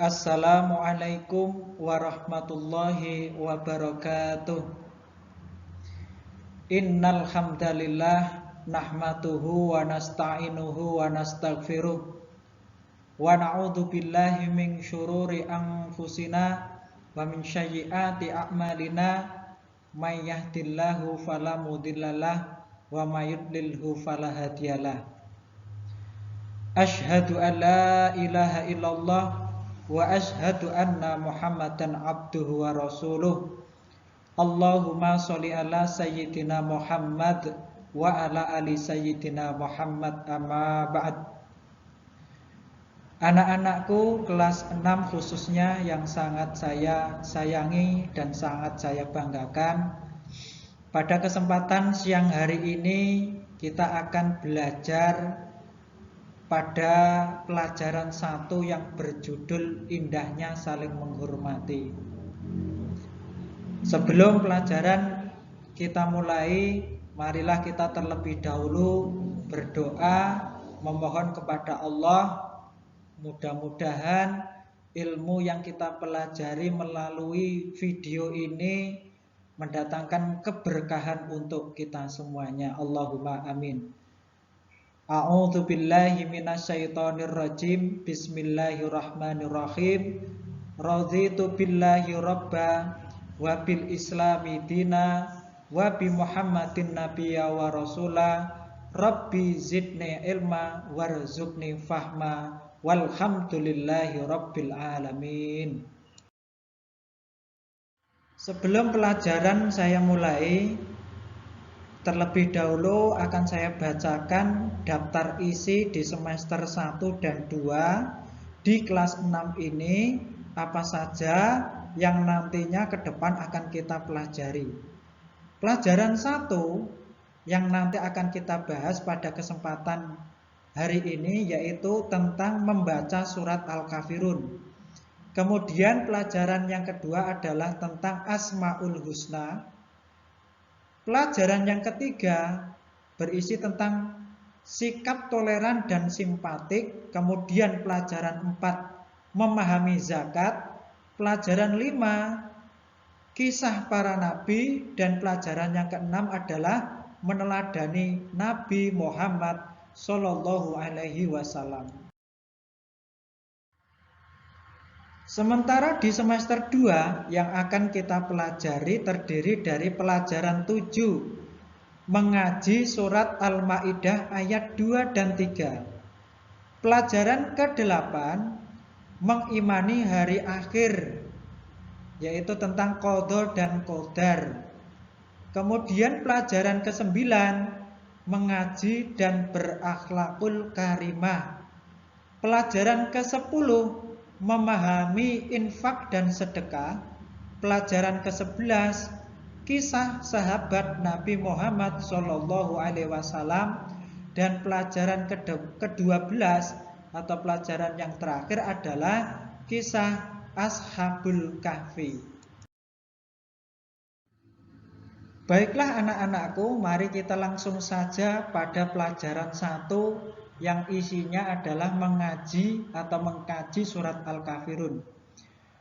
Assalamualaikum warahmatullahi wabarakatuh. Innal hamdalillah nahmaduhu wa nasta'inuhu wa nastaghfiruh wa na'udzu billahi min syururi anfusina wa min sayyiati a'malina may yahdihillahu fala mudhillalah wa may yudlilhu fala hadiyalah. Asyhadu an la ilaha illallah wa asyhadu anna Muhammadan abduhu wa rasuluh. Allahumma sholli ala sayyidina Muhammad wa ala ali sayyidina Muhammad, amma ba'd. Anak-anakku kelas 6 khususnya yang sangat saya sayangi dan sangat saya banggakan, pada kesempatan siang hari ini kita akan belajar pada pelajaran 1 yang berjudul Indahnya Saling Menghormati. Sebelum pelajaran kita mulai, marilah kita terlebih dahulu berdoa, memohon kepada Allah, mudah-mudahan ilmu yang kita pelajari melalui video ini mendatangkan keberkahan untuk kita semuanya. Allahumma amin. A'udzu billahi minasyaitonir rajim. Bismillahirrahmanirrahim. Raditu billahi rabba wa bil islami dina wa bi Muhammadin nabiyya wa rasula. Rabbi zidni ilma warzuqni fahma walhamdulillahi rabbil alamin. Sebelum pelajaran saya mulai, terlebih dahulu akan saya bacakan daftar isi di semester 1 dan 2 di kelas 6 ini, apa saja yang nantinya ke depan akan kita pelajari. Pelajaran 1 yang nanti akan kita bahas pada kesempatan hari ini yaitu tentang membaca surat Al-Kafirun. Kemudian pelajaran yang kedua adalah tentang Asmaul Husna. Pelajaran yang ketiga berisi tentang sikap toleran dan simpatik. Kemudian pelajaran 4 memahami zakat. Pelajaran 5 kisah para nabi. Dan pelajaran yang keenam adalah meneladani Nabi Muhammad Sallallahu Alaihi Wasallam. Sementara di semester 2 yang akan kita pelajari terdiri dari pelajaran 7, mengaji surat Al-Maidah ayat 2 dan 3. Pelajaran ke-8, mengimani hari akhir, yaitu tentang qadha dan qadar. Kemudian pelajaran ke-9, mengaji dan berakhlakul karimah. Pelajaran ke-10, memahami infak dan sedekah. Pelajaran ke-11, kisah sahabat Nabi Muhammad Sallallahu Alaihi Wasallam. Dan pelajaran ke-12 atau pelajaran yang terakhir adalah kisah Ashabul Kahfi. Baiklah anak-anakku, mari kita langsung saja pada pelajaran 1 yang isinya adalah mengaji atau mengkaji surat Al-Kafirun.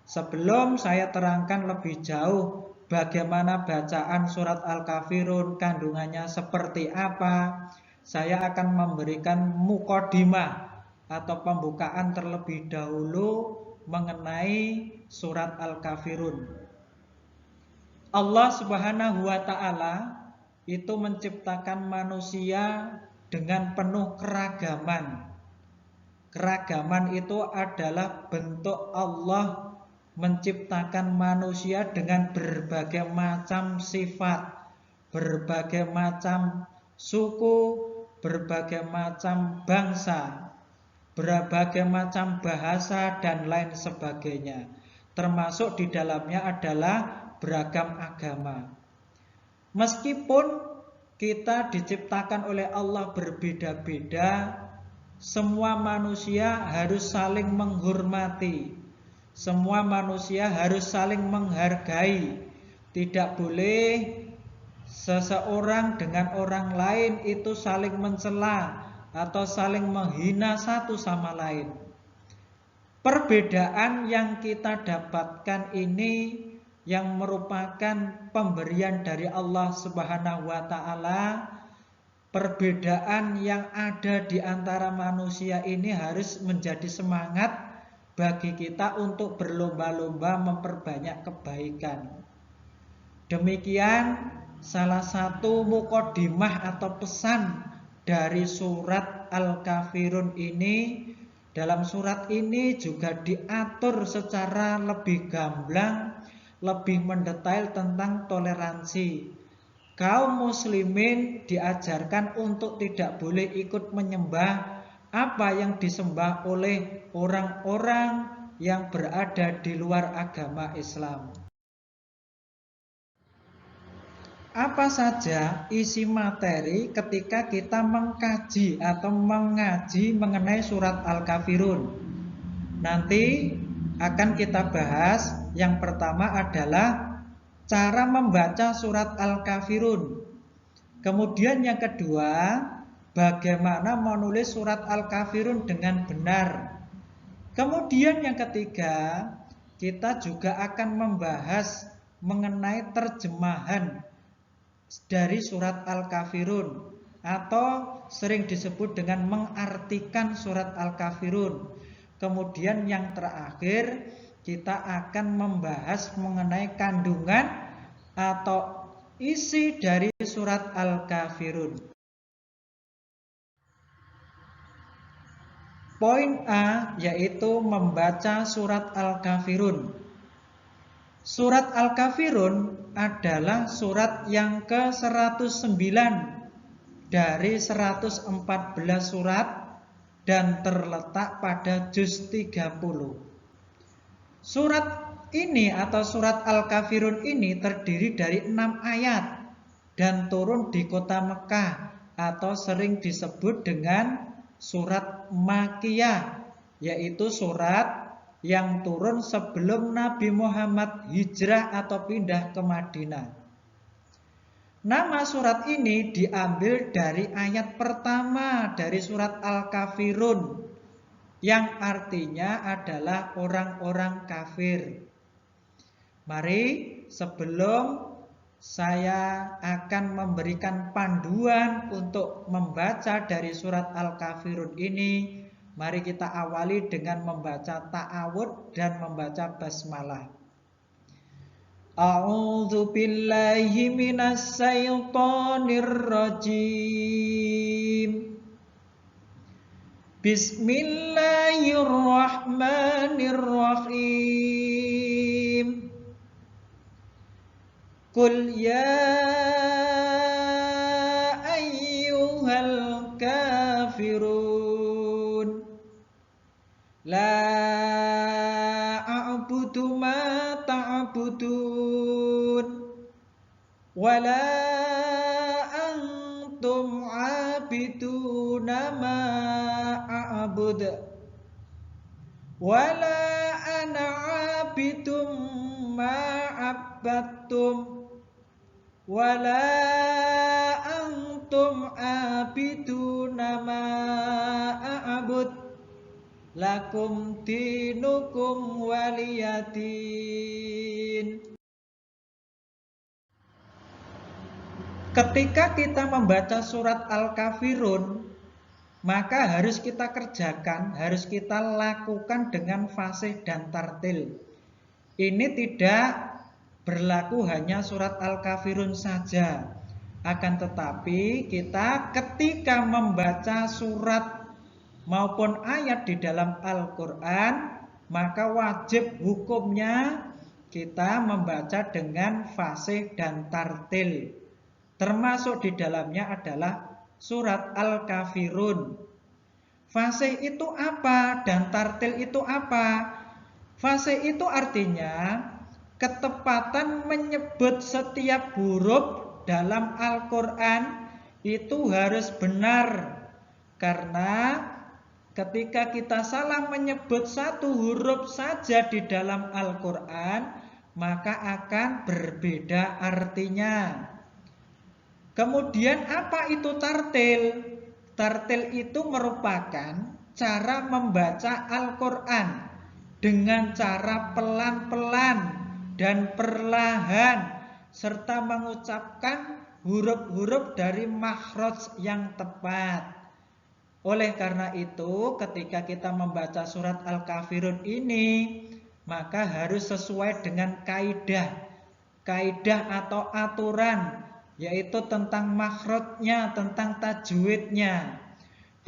Sebelum saya terangkan lebih jauh bagaimana bacaan surat Al-Kafirun, kandungannya seperti apa, saya akan memberikan muqaddimah atau pembukaan terlebih dahulu mengenai surat Al-Kafirun. Allah Subhanahu wa ta'ala itu menciptakan manusia dengan penuh keragaman. Keragaman itu adalah bentuk Allah menciptakan manusia dengan berbagai macam sifat, berbagai macam suku, berbagai macam bangsa, berbagai macam bahasa dan lain sebagainya. Termasuk di dalamnya adalah beragam agama. Meskipun kita diciptakan oleh Allah berbeda-beda, semua manusia harus saling menghormati. Semua manusia harus saling menghargai. Tidak boleh seseorang dengan orang lain itu saling mencela atau saling menghina satu sama lain. Per perbedaan yang kita dapatkan ini yang merupakan pemberian dari Allah Subhanahu wa Ta'ala, perbedaan yang ada di antara manusia ini harus menjadi semangat bagi kita untuk berlomba-lomba memperbanyak kebaikan. Demikian salah satu muqaddimah atau pesan dari surat Al-Kafirun ini. Dalam surat ini juga diatur secara lebih gamblang, lebih mendetail tentang toleransi. Kaum muslimin diajarkan untuk tidak boleh ikut menyembah apa yang disembah oleh orang-orang yang berada di luar agama Islam. Apa saja isi materi ketika kita mengkaji atau mengaji mengenai surat Al-Kafirun? Nanti akan kita bahas. Yang pertama adalah cara membaca surat Al-Kafirun. Kemudian yang kedua, bagaimana menulis surat Al-Kafirun dengan benar. Kemudian yang ketiga, kita juga akan membahas mengenai terjemahan dari surat Al-Kafirun atau sering disebut dengan mengartikan surat Al-Kafirun. Kemudian yang terakhir kita akan membahas mengenai kandungan atau isi dari surat Al-Kafirun. Poin A yaitu membaca surat Al-Kafirun. Surat Al-Kafirun adalah surat yang ke-109 dari 114 surat dan terletak pada juz 30. Surat ini atau surat Al-Kafirun ini terdiri dari 6 ayat dan turun di kota Mekah atau sering disebut dengan surat Makkiyah, yaitu surat yang turun sebelum Nabi Muhammad hijrah atau pindah ke Madinah. Nama surat ini diambil dari ayat pertama dari surat Al-Kafirun yang artinya adalah orang-orang kafir. Mari sebelum saya akan memberikan panduan untuk membaca dari surat Al-Kafirun ini, mari kita awali dengan membaca ta'awudz dan membaca basmalah. A'udzu billahi minas syaitonir rajim. Bismillahirrahmanirrahim. Qul ya ayyuhal kafirun la a'budu ma ta'budun wala antum 'abiduna ma a'bud wala ana 'abidum ma 'abattum wala antum 'abiduna ma a'bud lakum dinukum waliyadin. Ketika kita membaca surat Al-Kafirun, maka harus kita kerjakan, harus kita lakukan dengan fasih dan tartil. Ini tidak berlaku hanya surat Al-Kafirun saja. Akan tetapi kita ketika membaca surat maupun ayat di dalam Al-Quran, maka wajib hukumnya kita membaca dengan fasih dan tartil. Termasuk di dalamnya adalah surat Al-Kafirun. Fasih itu apa dan tartil itu apa? Fasih itu artinya ketepatan menyebut setiap huruf dalam Al-Quran itu harus benar. Karena ketika kita salah menyebut satu huruf saja di dalam Al-Quran, maka akan berbeda artinya. Kemudian apa itu tartil? Tartil itu merupakan cara membaca Al-Quran dengan cara pelan-pelan dan perlahan serta mengucapkan huruf-huruf dari makhraj yang tepat. Oleh karena itu, ketika kita membaca surat Al-Kafirun ini, maka harus sesuai dengan kaidah atau aturan, yaitu tentang makhrajnya, tentang tajwidnya.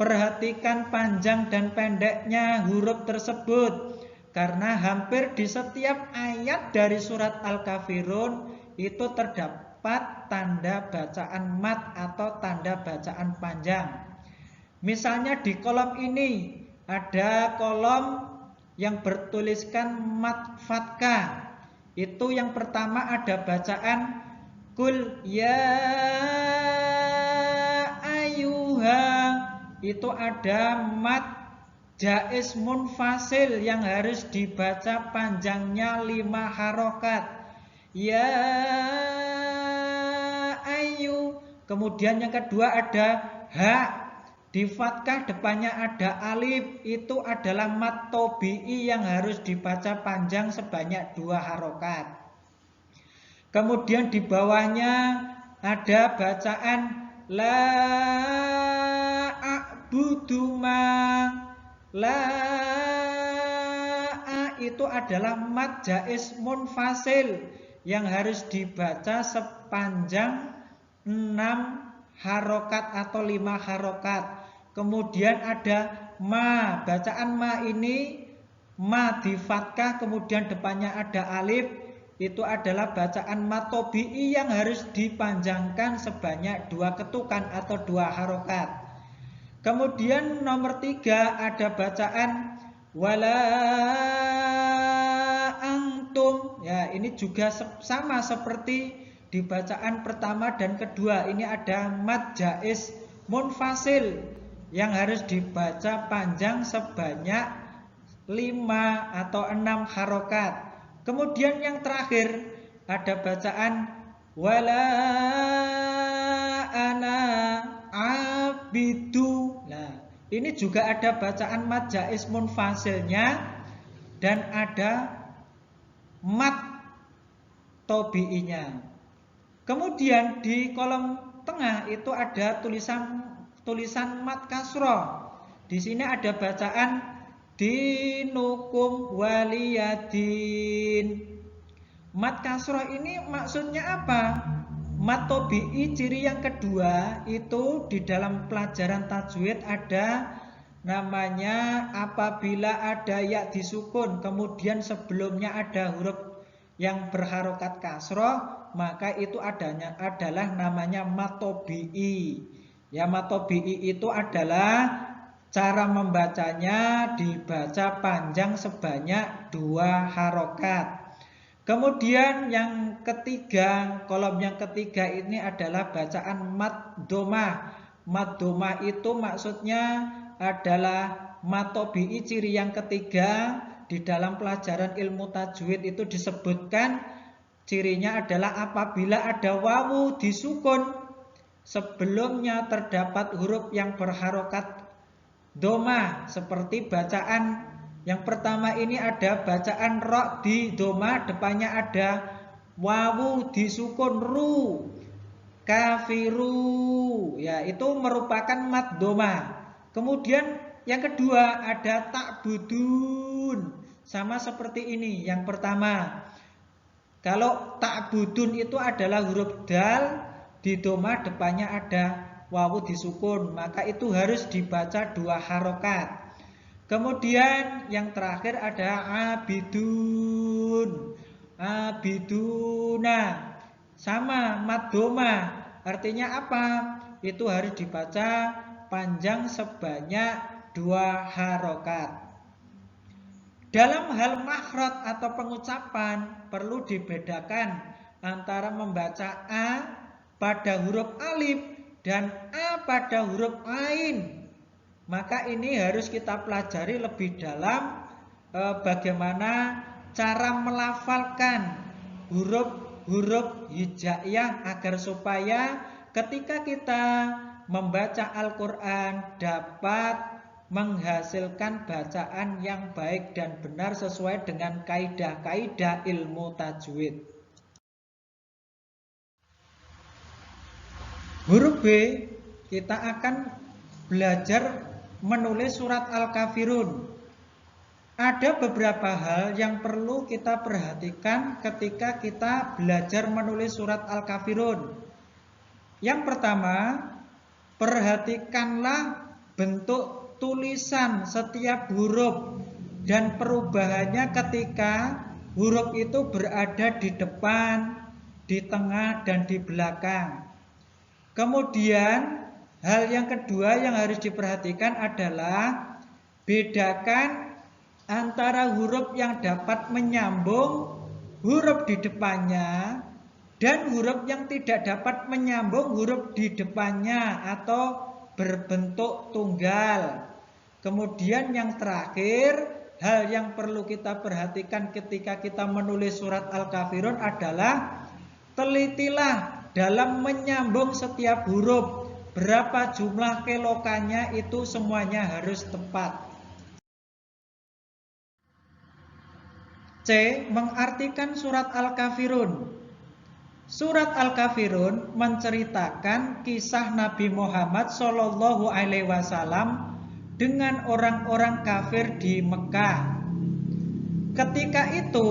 Perhatikan panjang dan pendeknya huruf tersebut, karena hampir di setiap ayat dari surat Al-Kafirun itu terdapat tanda bacaan mat atau tanda bacaan panjang. Misalnya di kolom ini ada kolom yang bertuliskan mat fathah. Itu yang pertama ada bacaan kul ya ayyuha. Itu ada mat jaiz munfasil yang harus dibaca panjangnya 5 harokat. Ya ayyu. Kemudian yang kedua ada ha. Di fathah depannya ada alif, itu adalah mat tobi'i yang harus dibaca panjang sebanyak 2 harokat. Kemudian di bawahnya ada bacaan la a'budu ma. La itu adalah mat jaiz munfasil yang harus dibaca sepanjang 6 harokat atau 5 harokat. Kemudian ada ma, bacaan ma ini ma di fathah kemudian depannya ada alif, itu adalah bacaan mat tobi'i yang harus dipanjangkan sebanyak 2 ketukan atau 2 harokat. Kemudian nomor 3 ada bacaan wala antum. Ya, ini juga sama seperti di bacaan pertama dan kedua. Ini ada mat jaiz munfasil yang harus dibaca panjang sebanyak 5 atau 6 harokat. Kemudian yang terakhir ada bacaan wala ana abidu. Nah, ini juga ada bacaan mat jaiz munfasilnya dan ada mat tobi'inya. Kemudian di kolom tengah itu ada tulisan mat kasroh. Di sini ada bacaan dinukum waliyadin. Mat kasroh ini maksudnya apa? Mat tobi'i ciri yang kedua itu di dalam pelajaran tajwid ada namanya apabila ada ya disukun kemudian sebelumnya ada huruf yang berharokat kasroh, maka itu adalah namanya mat tobi'i. Ya, mat tobi'i itu adalah cara membacanya dibaca panjang sebanyak 2 harokat. Kemudian yang ketiga, kolom yang ketiga ini adalah bacaan mat domah. Mat domah itu maksudnya adalah mat tobi'i ciri yang ketiga. Di dalam pelajaran ilmu tajwid itu disebutkan cirinya adalah apabila ada wawu disukun sebelumnya terdapat huruf yang berharokat domah, seperti bacaan yang pertama ini ada bacaan ro di domah, depannya ada wawu disukun ru, kafiru. Ya, itu merupakan mat domah. Kemudian yang kedua ada ta'budun, sama seperti ini. Yang pertama, kalau ta'budun itu adalah huruf dal di domah, depannya ada wawu disukun, maka itu harus dibaca 2 harokat. Kemudian yang terakhir ada abidun, abiduna, sama mat domah. Artinya apa? Itu harus dibaca panjang sebanyak 2 harokat. Dalam hal makhraj atau pengucapan perlu dibedakan antara membaca a pada huruf alif dan a pada huruf ain. Maka ini harus kita pelajari lebih dalam bagaimana cara melafalkan huruf-huruf hijaiyah agar supaya ketika kita membaca Al-Quran dapat menghasilkan bacaan yang baik dan benar sesuai dengan kaidah-kaidah ilmu tajwid. Huruf B, kita akan belajar menulis surat Al-Kafirun. Ada beberapa hal yang perlu kita perhatikan ketika kita belajar menulis surat Al-Kafirun. Yang pertama, perhatikanlah bentuk tulisan setiap huruf dan perubahannya ketika huruf itu berada di depan, di tengah, dan di belakang. Kemudian hal yang kedua yang harus diperhatikan adalah bedakan antara huruf yang dapat menyambung huruf di depannya dan huruf yang tidak dapat menyambung huruf di depannya atau berbentuk tunggal. Kemudian yang terakhir, hal yang perlu kita perhatikan ketika kita menulis surat Al-Kafirun adalah telitilah dalam menyambung setiap huruf. Berapa jumlah kelokannya itu semuanya harus tepat. C. Mengartikan surat Al-Kafirun. Surat Al-Kafirun menceritakan kisah Nabi Muhammad SAW dengan orang-orang kafir di Mekah. Ketika itu,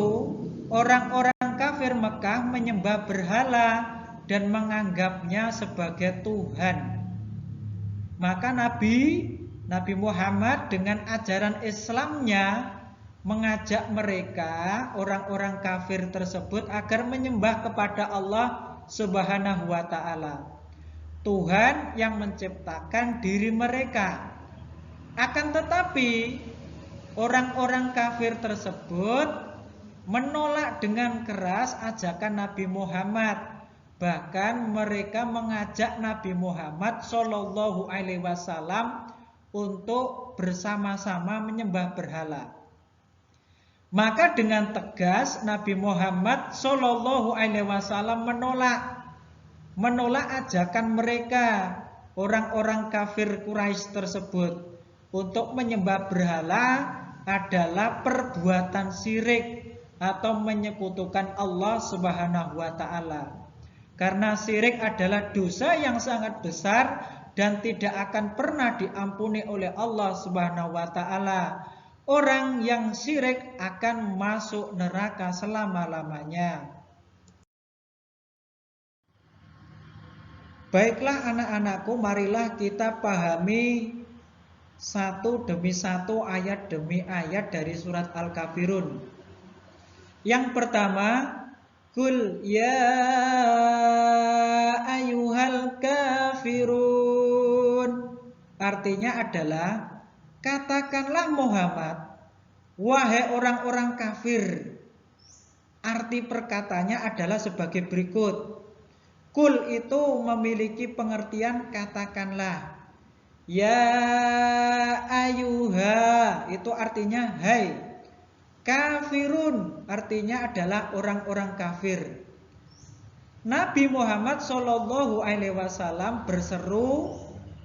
orang-orang kafir Mekah menyembah berhala dan menganggapnya sebagai Tuhan. Maka Nabi Muhammad dengan ajaran Islamnya mengajak mereka, orang-orang kafir tersebut, agar menyembah kepada Allah Subhanahu wa ta'ala, Tuhan yang menciptakan diri mereka. Akan tetapi orang-orang kafir tersebut menolak dengan keras ajakan Nabi Muhammad. Bahkan mereka mengajak Nabi Muhammad SAW untuk bersama-sama menyembah berhala. Maka dengan tegas Nabi Muhammad SAW menolak ajakan mereka, orang-orang kafir Quraisy tersebut, untuk menyembah berhala adalah perbuatan syirik atau menyekutukan Allah Subhanahu wa ta'ala. Karena syirik adalah dosa yang sangat besar dan tidak akan pernah diampuni oleh Allah Subhanahu wa ta'ala. Orang yang syirik akan masuk neraka selama-lamanya. Baiklah anak-anakku, marilah kita pahami satu demi satu, ayat demi ayat dari surat Al-Kafirun. Yang pertama, Qul ya ayyuhal kafirun. Artinya adalah, katakanlah Muhammad, wahai orang-orang kafir. Arti perkataannya adalah sebagai berikut. Qul itu memiliki pengertian katakanlah. Ya ayyuha itu artinya hai. Kafirun artinya adalah orang-orang kafir. Nabi Muhammad SAW berseru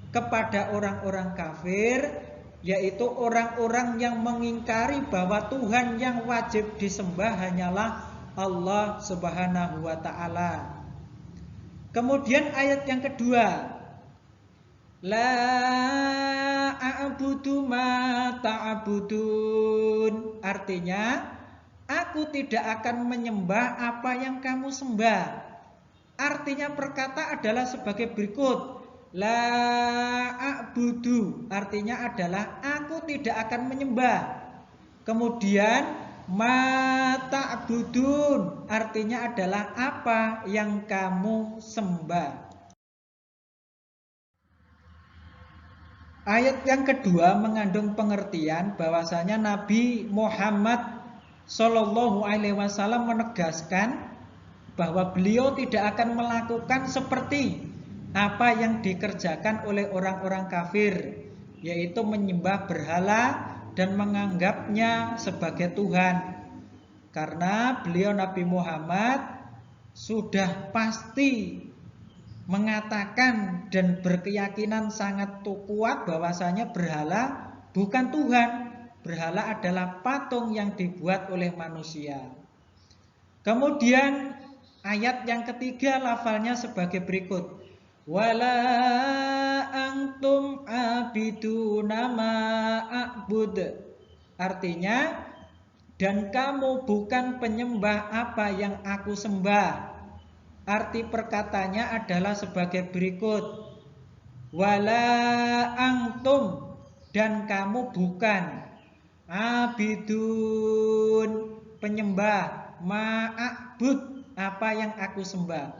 kepada orang-orang kafir, yaitu orang-orang yang mengingkari bahwa Tuhan yang wajib disembah hanyalah Allah Subhanahu wa ta'ala. Kemudian ayat yang kedua, La a'budu ma ta'budun. Artinya, aku tidak akan menyembah apa yang kamu sembah. Artinya perkata adalah sebagai berikut. La a'budu artinya adalah aku tidak akan menyembah. Kemudian ma ta'budun artinya adalah apa yang kamu sembah. Ayat yang kedua mengandung pengertian bahwasanya Nabi Muhammad SAW menegaskan bahwa beliau tidak akan melakukan seperti apa yang dikerjakan oleh orang-orang kafir, yaitu menyembah berhala dan menganggapnya sebagai Tuhan. Karena beliau Nabi Muhammad sudah pasti mengatakan dan berkeyakinan sangat kuat bahwasanya berhala bukan Tuhan. Berhala adalah patung yang dibuat oleh manusia. Kemudian ayat yang ketiga lafalnya sebagai berikut. Wala antum abiduna ma a'bud. Artinya, dan kamu bukan penyembah apa yang aku sembah. Arti perkataannya adalah sebagai berikut. Wala antum, dan kamu bukan abidun, penyembah, ma'abud, apa yang aku sembah.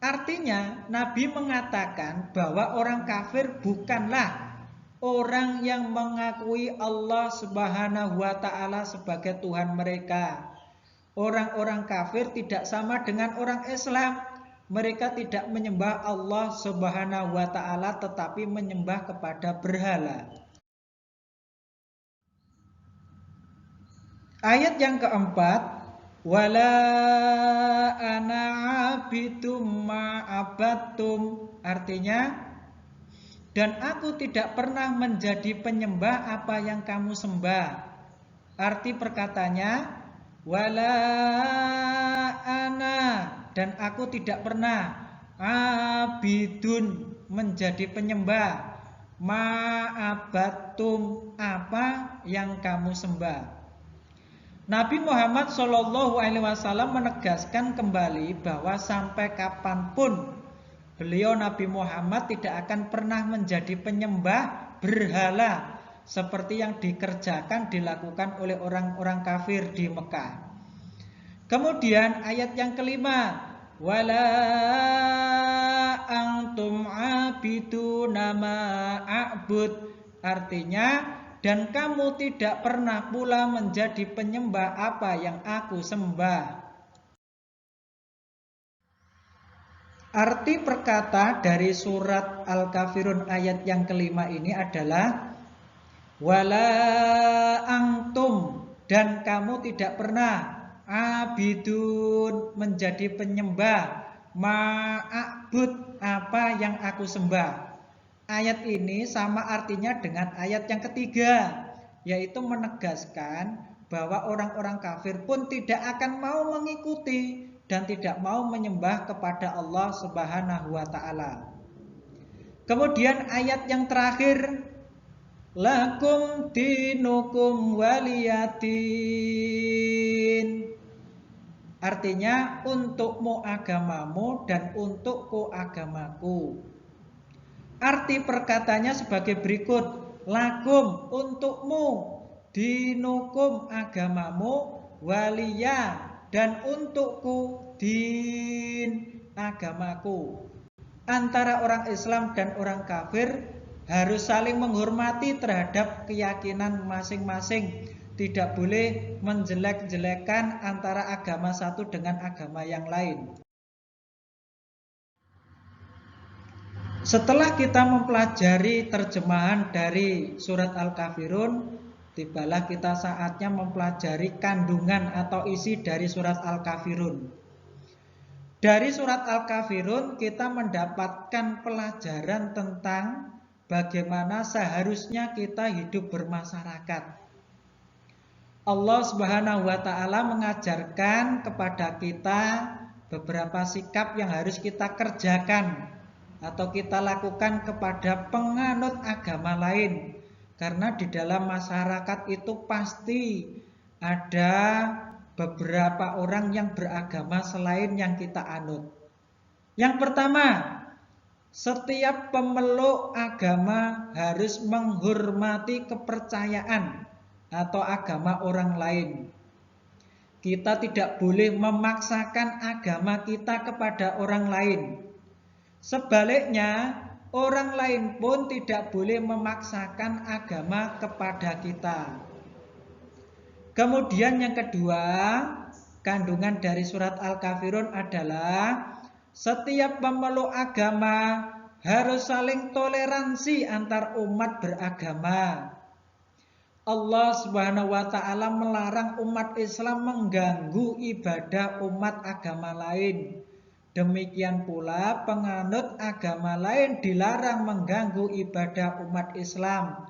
Artinya Nabi mengatakan bahwa orang kafir bukanlah orang yang mengakui Allah Subhanahu wa ta'ala sebagai Tuhan mereka. Orang-orang kafir tidak sama dengan orang Islam. Mereka tidak menyembah Allah Subhanahu wa ta'ala, tetapi menyembah kepada berhala. Ayat yang keempat, wala ana abidum ma'abattum. Artinya, dan aku tidak pernah menjadi penyembah apa yang kamu sembah. Arti perkataannya, wala ana, dan aku tidak pernah abidun, menjadi penyembah, ma'abattum, apa yang kamu sembah. Nabi Muhammad SAW menegaskan kembali bahwa sampai kapanpun beliau Nabi Muhammad tidak akan pernah menjadi penyembah berhala seperti yang dilakukan oleh orang-orang kafir di Mekah. Kemudian ayat yang kelima, wala antum abiduna ma a'bud. Artinya, dan kamu tidak pernah pula menjadi penyembah apa yang aku sembah. Arti perkata dari surat Al-Kafirun ayat yang kelima ini adalah wala antum, dan kamu tidak pernah abidun, menjadi penyembah, ma'abud, apa yang aku sembah. Ayat ini sama artinya dengan ayat yang ketiga, yaitu menegaskan bahwa orang-orang kafir pun tidak akan mau mengikuti dan tidak mau menyembah kepada Allah Subhanahu wa ta'ala. Kemudian ayat yang terakhir, lakum dinukum waliyadin. Artinya, untukmu agamamu dan untukku agamaku. Arti perkatanya sebagai berikut, lakum, untukmu, dinukum, agamamu, waliya, dan untukku, din, agamaku. Antara orang Islam dan orang kafir harus saling menghormati terhadap keyakinan masing-masing. Tidak boleh menjelek-jelekan antara agama satu dengan agama yang lain. Setelah kita mempelajari terjemahan dari surat Al-Kafirun, tibalah kita saatnya mempelajari kandungan atau isi dari surat Al-Kafirun. Dari surat Al-Kafirun kita mendapatkan pelajaran tentang bagaimana seharusnya kita hidup bermasyarakat. Allah Subhanahu wa ta'ala mengajarkan kepada kita beberapa sikap yang harus kita kerjakan atau kita lakukan kepada penganut agama lain. Karena di dalam masyarakat itu pasti ada beberapa orang yang beragama selain yang kita anut. Yang pertama, setiap pemeluk agama harus menghormati kepercayaan atau agama orang lain. Kita tidak boleh memaksakan agama kita kepada orang lain. Sebaliknya, orang lain pun tidak boleh memaksakan agama kepada kita. Kemudian yang kedua, kandungan dari surat Al-Kafirun adalah setiap pemeluk agama harus saling toleransi antar umat beragama. Allah Subhanahu wa ta'ala melarang umat Islam mengganggu ibadah umat agama lain. Demikian pula penganut agama lain dilarang mengganggu ibadah umat Islam.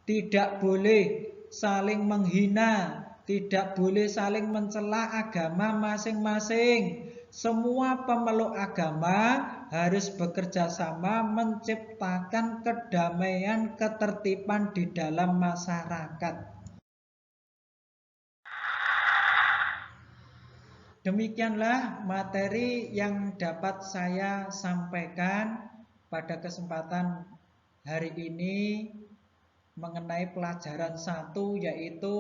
tidak boleh saling menghina, tidak boleh saling mencela agama masing-masing. Semua pemeluk agama harus bekerja sama menciptakan kedamaian, ketertiban di dalam masyarakat. Demikianlah materi yang dapat saya sampaikan pada kesempatan hari ini mengenai pelajaran 1, yaitu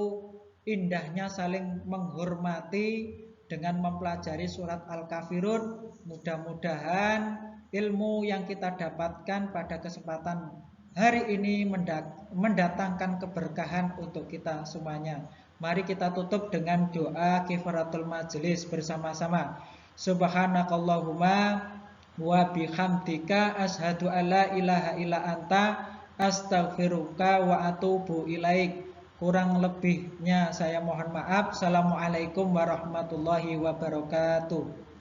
indahnya saling menghormati dengan mempelajari surat Al-Kafirun. Mudah-mudahan ilmu yang kita dapatkan pada kesempatan hari ini mendatangkan keberkahan untuk kita semuanya. Mari kita tutup dengan doa kifaratul majelis bersama-sama. Subhanakallahumma wa bihamdika asyhadu alla ilaha illa anta astaghfiruka wa atubu ilaik. Kurang lebihnya saya mohon maaf. Assalamualaikum warahmatullahi wabarakatuh.